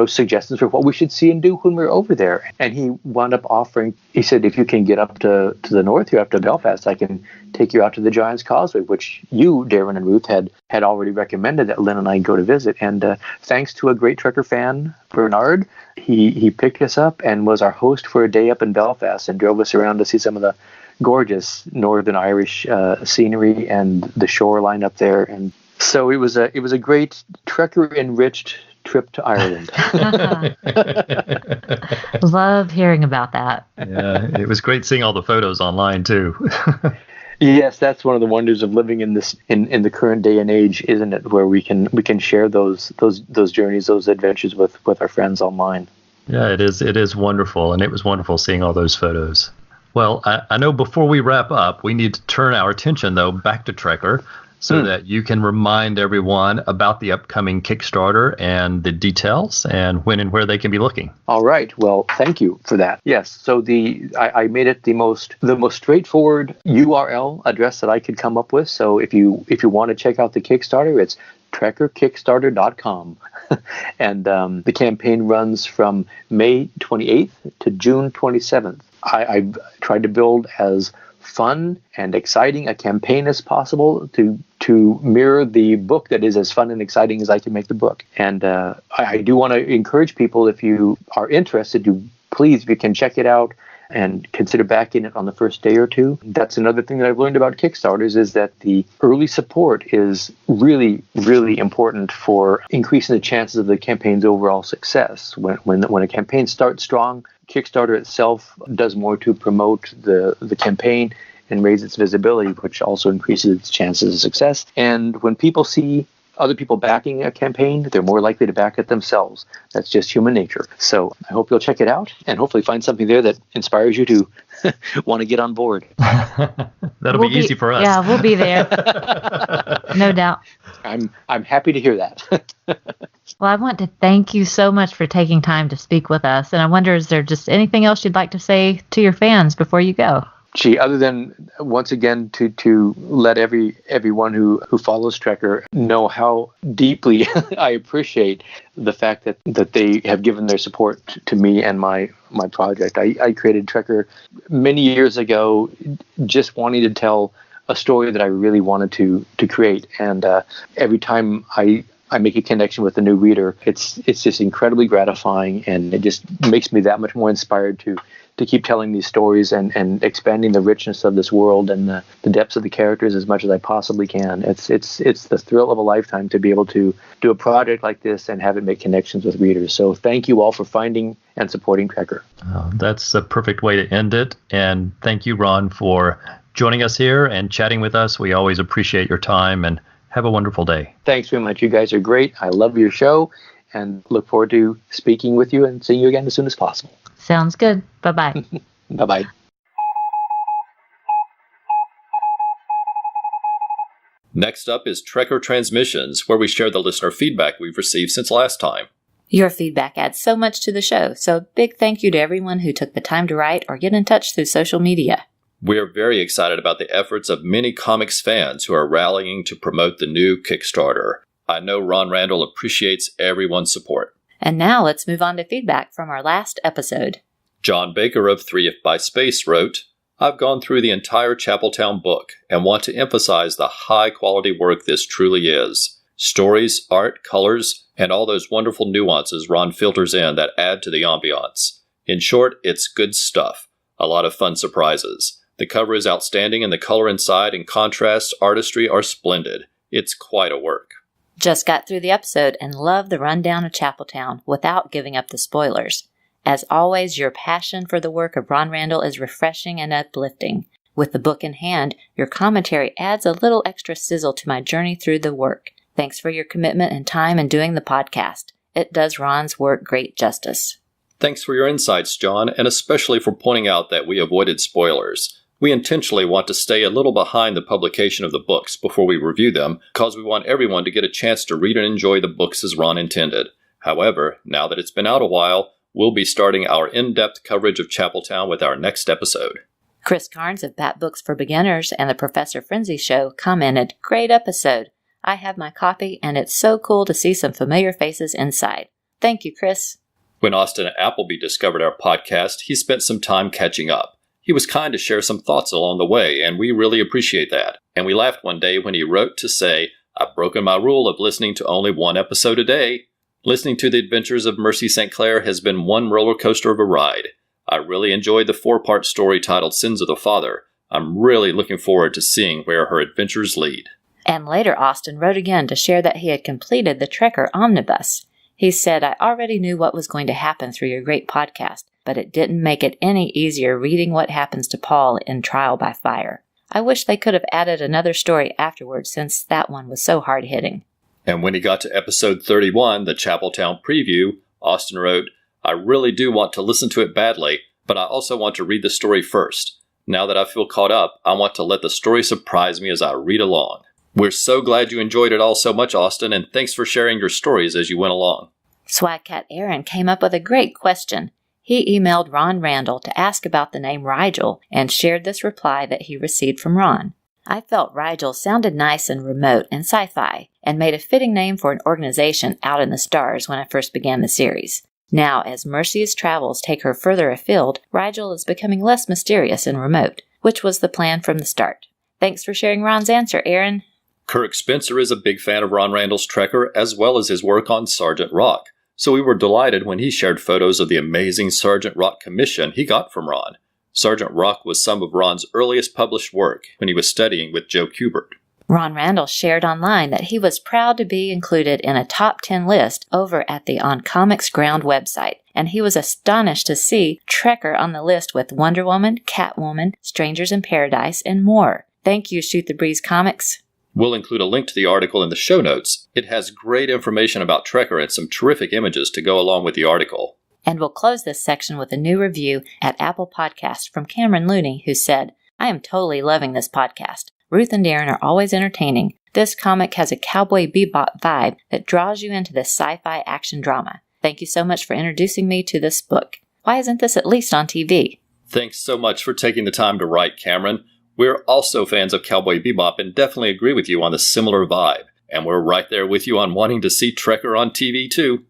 suggestions for what we should see and do when we're over there. And he wound up offering, he said, if you can get up to the north here, up to Belfast, I can take you out to the Giant's Causeway, which you, Darren and Ruth, had already recommended that Lynn and I go to visit. And thanks to a great Trekker fan, Bernard, he picked us up and was our host for a day up in Belfast and drove us around to see some of the gorgeous Northern Irish scenery and the shoreline up there. And so it was a great Trekker-enriched trip to Ireland. Love hearing about that. Yeah, it was great seeing all the photos online too. Yes, that's one of the wonders of living in this in the current day and age, isn't it? Where we can share those journeys, those adventures with our friends online. Yeah, it is wonderful, and it was wonderful seeing all those photos. Well, I know before we wrap up, we need to turn our attention, though, back to Trekker so that you can remind everyone about the upcoming Kickstarter and the details and when and where they can be looking. All right. Well, thank you for that. Yes. So I made it the most straightforward URL address that I could come up with. So if you want to check out the Kickstarter, it's trekkerkickstarter.com. And the campaign runs from May 28th to June 27th. I've tried to build as fun and exciting a campaign as possible to mirror the book that is as fun and exciting as I can make the book. And I do want to encourage people, if you are interested, to please, if you can check it out, and consider backing it on the first day or two. That's another thing that I've learned about Kickstarters, is that the early support is really, really important for increasing the chances of the campaign's overall success. When a campaign starts strong, Kickstarter itself does more to promote the campaign and raise its visibility, which also increases its chances of success. And when people see other people backing a campaign, they're more likely to back it themselves. That's just human nature. So I hope you'll check it out and hopefully find something there that inspires you to want to get on board. That'll be easy for us. Yeah, we'll be there. No doubt. I'm happy to hear that. Well, I want to thank you so much for taking time to speak with us. And I wonder, is there just anything else you'd like to say to your fans before you go? Gee, other than once again to let everyone who follows Trekker know how deeply I appreciate the fact that they have given their support to me and my project. I created Trekker many years ago, just wanting to tell a story that I really wanted to create, and every time I make a connection with a new reader, it's just incredibly gratifying, and it just makes me that much more inspired to keep telling these stories and expanding the richness of this world and the depths of the characters as much as I possibly can. It's the thrill of a lifetime to be able to do a project like this and have it make connections with readers. So thank you all for finding and supporting Trekker. That's a perfect way to end it. And thank you, Ron, for joining us here and chatting with us. We always appreciate your time, and have a wonderful day. Thanks very much. You guys are great. I love your show and look forward to speaking with you and seeing you again as soon as possible. Sounds good. Bye-bye. Bye-bye. Next up is Trekker Transmissions, where we share the listener feedback we've received since last time. Your feedback adds so much to the show, so big thank you to everyone who took the time to write or get in touch through social media. We are very excited about the efforts of many comics fans who are rallying to promote the new Kickstarter. I know Ron Randall appreciates everyone's support. And now let's move on to feedback from our last episode. John Baker of 3 by Space wrote, I've gone through the entire Chapeltown book and want to emphasize the high-quality work this truly is. Stories, art, colors, and all those wonderful nuances Ron filters in that add to the ambiance. In short, it's good stuff. A lot of fun surprises. The cover is outstanding and the color inside and contrast artistry are splendid. It's quite a work. Just got through the episode and loved the rundown of Chapeltown without giving up the spoilers. As always, your passion for the work of Ron Randall is refreshing and uplifting. With the book in hand, your commentary adds a little extra sizzle to my journey through the work. Thanks for your commitment and time in doing the podcast. It does Ron's work great justice. Thanks for your insights, John, and especially for pointing out that we avoided spoilers. We intentionally want to stay a little behind the publication of the books before we review them, because we want everyone to get a chance to read and enjoy the books as Ron intended. However, now that it's been out a while, we'll be starting our in-depth coverage of Chapeltown with our next episode. Chris Carnes of Bat Books for Beginners and the Professor Frenzy Show commented, Great episode. I have my copy, and it's so cool to see some familiar faces inside. Thank you, Chris. When Austin Appleby discovered our podcast, he spent some time catching up. He was kind to share some thoughts along the way, and we really appreciate that. And we laughed one day when he wrote to say, I've broken my rule of listening to only one episode a day. Listening to the adventures of Mercy St. Clair has been one roller coaster of a ride. I really enjoyed the 4-part story titled Sins of the Father. I'm really looking forward to seeing where her adventures lead. And later Austin wrote again to share that he had completed the Trekker Omnibus. He said, I already knew what was going to happen through your great podcast, but it didn't make it any easier reading what happens to Paul in Trial by Fire. I wish they could have added another story afterwards since that one was so hard-hitting. And when he got to episode 31, the Chapeltown preview, Austin wrote, I really do want to listen to it badly, but I also want to read the story first. Now that I feel caught up, I want to let the story surprise me as I read along. We're so glad you enjoyed it all so much, Austin, and thanks for sharing your stories as you went along. Swagcat Aaron came up with a great question. He emailed Ron Randall to ask about the name Rigel and shared this reply that he received from Ron. I felt Rigel sounded nice and remote and sci-fi, and made a fitting name for an organization out in the stars when I first began the series. Now, as Mercy's travels take her further afield, Rigel is becoming less mysterious and remote, which was the plan from the start. Thanks for sharing Ron's answer, Aaron. Kirk Spencer is a big fan of Ron Randall's Trekker, as well as his work on Sergeant Rock, so we were delighted when he shared photos of the amazing Sergeant Rock commission he got from Ron. Sergeant Rock was some of Ron's earliest published work when he was studying with Joe Kubert. Ron Randall shared online that he was proud to be included in a top 10 list over at the On Comics Ground website, and he was astonished to see Trekker on the list with Wonder Woman, Catwoman, Strangers in Paradise, and more. Thank you, Shoot the Breeze Comics. We'll include a link to the article in the show notes. It has great information about Trekker and some terrific images to go along with the article. And we'll close this section with a new review at Apple Podcasts from Cameron Looney, who said, I am totally loving this podcast. Ruth and Darren are always entertaining. This comic has a Cowboy Bebop vibe that draws you into this sci-fi action drama. Thank you so much for introducing me to this book. Why isn't this at least on TV? Thanks so much for taking the time to write, Cameron. We're also fans of Cowboy Bebop and definitely agree with you on the similar vibe. And we're right there with you on wanting to see Trekker on TV too.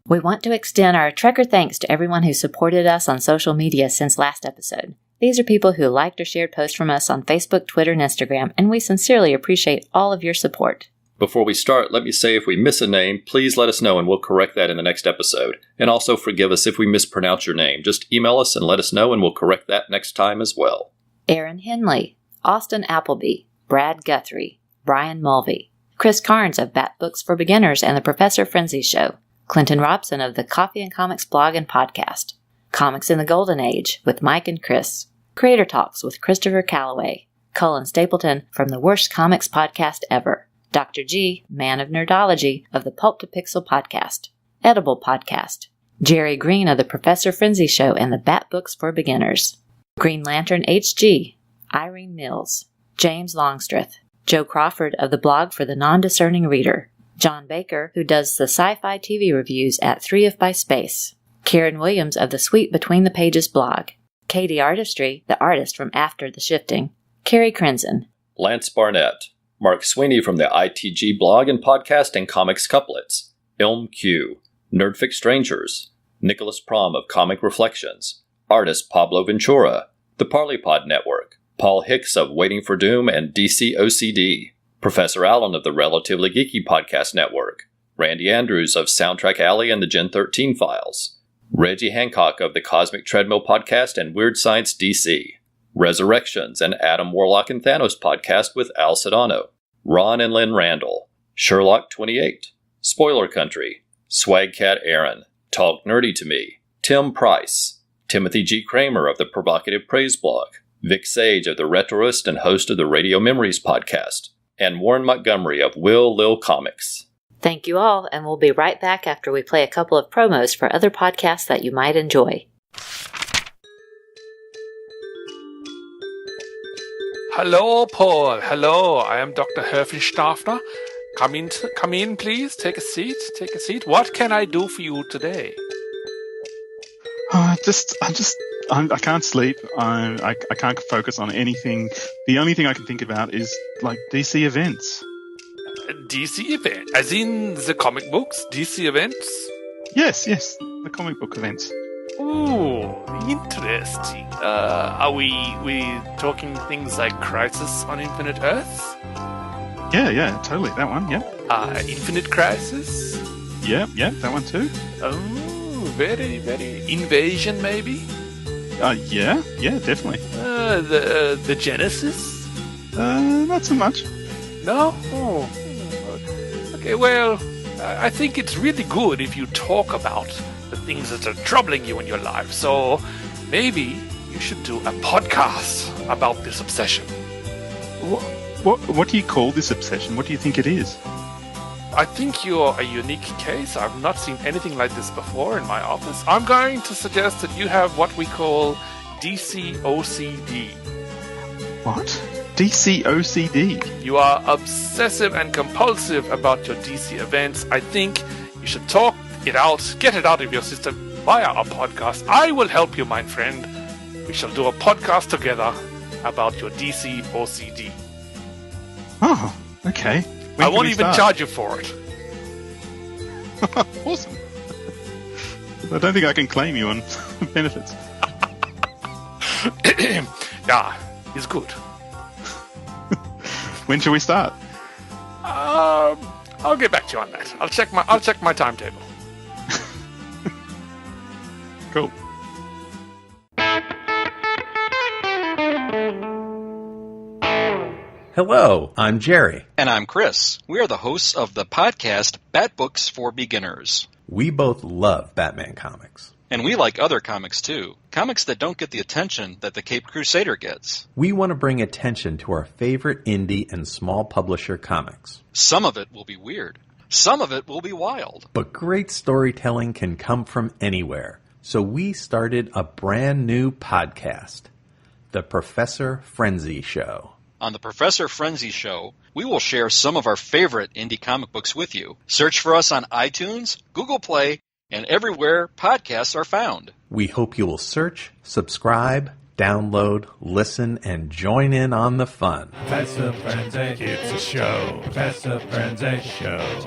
We want to extend our Trekker thanks to everyone who supported us on social media since last episode. These are people who liked or shared posts from us on Facebook, Twitter, and Instagram, and we sincerely appreciate all of your support. Before we start, let me say if we miss a name, please let us know and we'll correct that in the next episode. And also forgive us if we mispronounce your name. Just email us and let us know and we'll correct that next time as well. Aaron Henley, Austin Appleby, Brad Guthrie, Brian Mulvey, Chris Carnes of Bat Books for Beginners and the Professor Frenzy Show, Clinton Robson of the Coffee and Comics blog and podcast, Comics in the Golden Age with Mike and Chris, Creator Talks with Christopher Calloway, Cullen Stapleton from the Worst Comics Podcast Ever, Dr. G, Man of Nerdology of the Pulp to Pixel Podcast, Edible Podcast, Jerry Green of the Professor Frenzy Show and the Bat Books for Beginners, Green Lantern HG, Irene Mills, James Longstreth, Joe Crawford of the blog for the Non-Discerning Reader, John Baker, who does the sci-fi TV reviews at 3 If by Space, Karen Williams of the Sweet Between the Pages blog, Katie Artistry, the artist from After the Shifting, Carrie Crenson, Lance Barnett, Mark Sweeney from the ITG blog and podcast and Comics Couplets, Ilm Q, Nerdfic Strangers, Nicholas Prom of Comic Reflections, artist Pablo Ventura, the Parleypod Network, Paul Hicks of Waiting for Doom and DC OCD, Professor Allen of the Relatively Geeky Podcast Network, Randy Andrews of Soundtrack Alley and the Gen 13 Files, Reggie Hancock of the Cosmic Treadmill Podcast and Weird Science DC, Resurrections and Adam Warlock and Thanos Podcast with Al Sedano, Ron and Lynn Randall, Sherlock 28, Spoiler Country, Swagcat Aaron, Talk Nerdy to Me, Tim Price, Timothy G. Kramer of the Provocative Praise blog, Vic Sage of the Retroist and host of the Radio Memories Podcast, and Warren Montgomery of Will Lil Comics. Thank you all, and we'll be right back after we play a couple of promos for other podcasts that you might enjoy. Hello, Paul. Hello, I am Dr. Herfenstaffner. Come in, please. Take a seat. What can I do for you today? I can't sleep. I can't focus on anything. The only thing I can think about is like DC events. DC event, as in the comic books. DC events. Yes, the comic book events. Ooh, interesting. Are we talking things like Crisis on Infinite Earths? Yeah, totally. That one. Yeah. Infinite Crisis. Yeah, that one too. Oh, very, very Invasion, maybe. Yeah, definitely. The Genesis. Not so much. No. Oh. Okay. Well, I think it's really good if you talk about the things that are troubling you in your life. So maybe you should do a podcast about this obsession. What do you call this obsession? What do you think it is? I think you're a unique case. I've not seen anything like this before in my office. I'm going to suggest that you have what we call DC OCD. What? DC OCD? You are obsessive and compulsive about your DC events. I think you should talk it out, get it out of your system via our podcast. I will help you, my friend. We shall do a podcast together about your DC OCD. Oh, okay. I won't even charge you for it. Awesome. I don't think I can claim you on benefits. Yeah, it's good. When shall we start? I'll get back to you on that. I'll check my timetable. Cool. Hello, I'm Jerry. And I'm Chris. We are the hosts of the podcast Bat Books for Beginners. We both love Batman comics. And we like other comics too. Comics that don't get the attention that the Caped Crusader gets. We want to bring attention to our favorite indie and small publisher comics. Some of it will be weird. Some of it will be wild. But great storytelling can come from anywhere. So we started a brand new podcast, The Professor Frenzy Show. On the Professor Frenzy Show, we will share some of our favorite indie comic books with you. Search for us on iTunes, Google Play, and everywhere podcasts are found. We hope you will search, subscribe, download, listen, and join in on the fun. Professor Frenzy, it's a show. Professor Frenzy Show.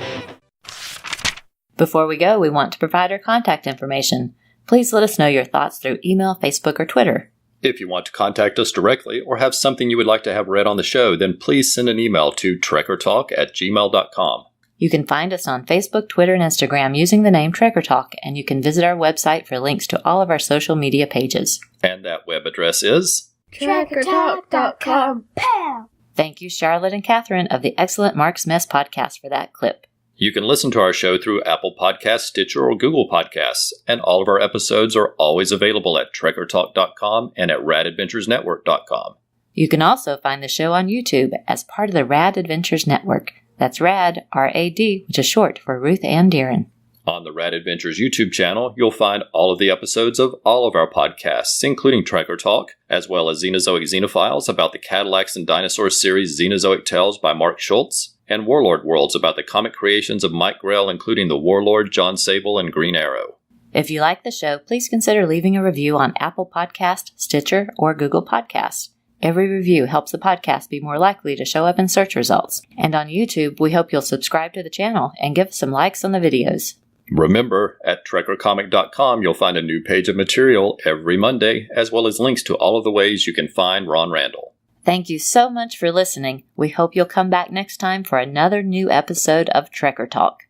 Before we go, we want to provide our contact information. Please let us know your thoughts through email, Facebook, or Twitter. If you want to contact us directly or have something you would like to have read on the show, then please send an email to trekkertalk@gmail.com. You can find us on Facebook, Twitter, and Instagram using the name Trekker Talk, and you can visit our website for links to all of our social media pages. And that web address is trekkertalk.com. Pow! Thank you, Charlotte and Catherine of the excellent Mark's Mess podcast for that clip. You can listen to our show through Apple Podcasts, Stitcher, or Google Podcasts, and all of our episodes are always available at trekkertalk.com and at radadventuresnetwork.com. You can also find the show on YouTube as part of the Rad Adventures Network. That's RAD, R-A-D, which is short for Ruth Ann Deeren. On the Rad Adventures YouTube channel, you'll find all of the episodes of all of our podcasts, including Trekker Talk, as well as Xenozoic Xenophiles about the Cadillacs and Dinosaurs series Xenozoic Tales by Mark Schultz, and Warlord Worlds about the comic creations of Mike Grell, including the Warlord, John Sable, and Green Arrow. If you like the show, please consider leaving a review on Apple Podcast, Stitcher, or Google Podcasts. Every review helps the podcast be more likely to show up in search results. And on YouTube, we hope you'll subscribe to the channel and give us some likes on the videos. Remember, at trekkercomic.com, you'll find a new page of material every Monday, as well as links to all of the ways you can find Ron Randall. Thank you so much for listening. We hope you'll come back next time for another new episode of Trekker Talk.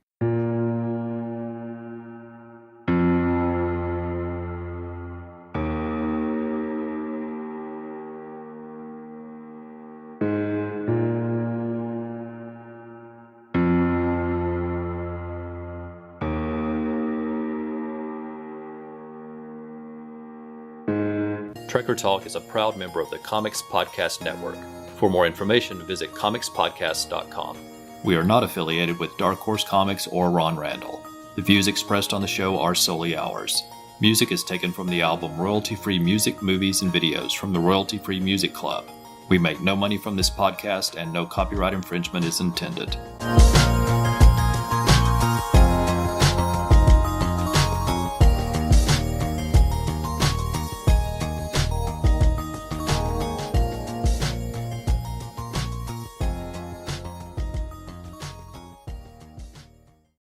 Trekker Talk is a proud member of the Comics Podcast Network. For more information, visit comicspodcast.com. We are not affiliated with Dark Horse Comics or Ron Randall. The views expressed on the show are solely ours. Music is taken from the album Royalty-Free Music, Movies, and Videos from the Royalty-Free Music Club. We make no money from this podcast and no copyright infringement is intended.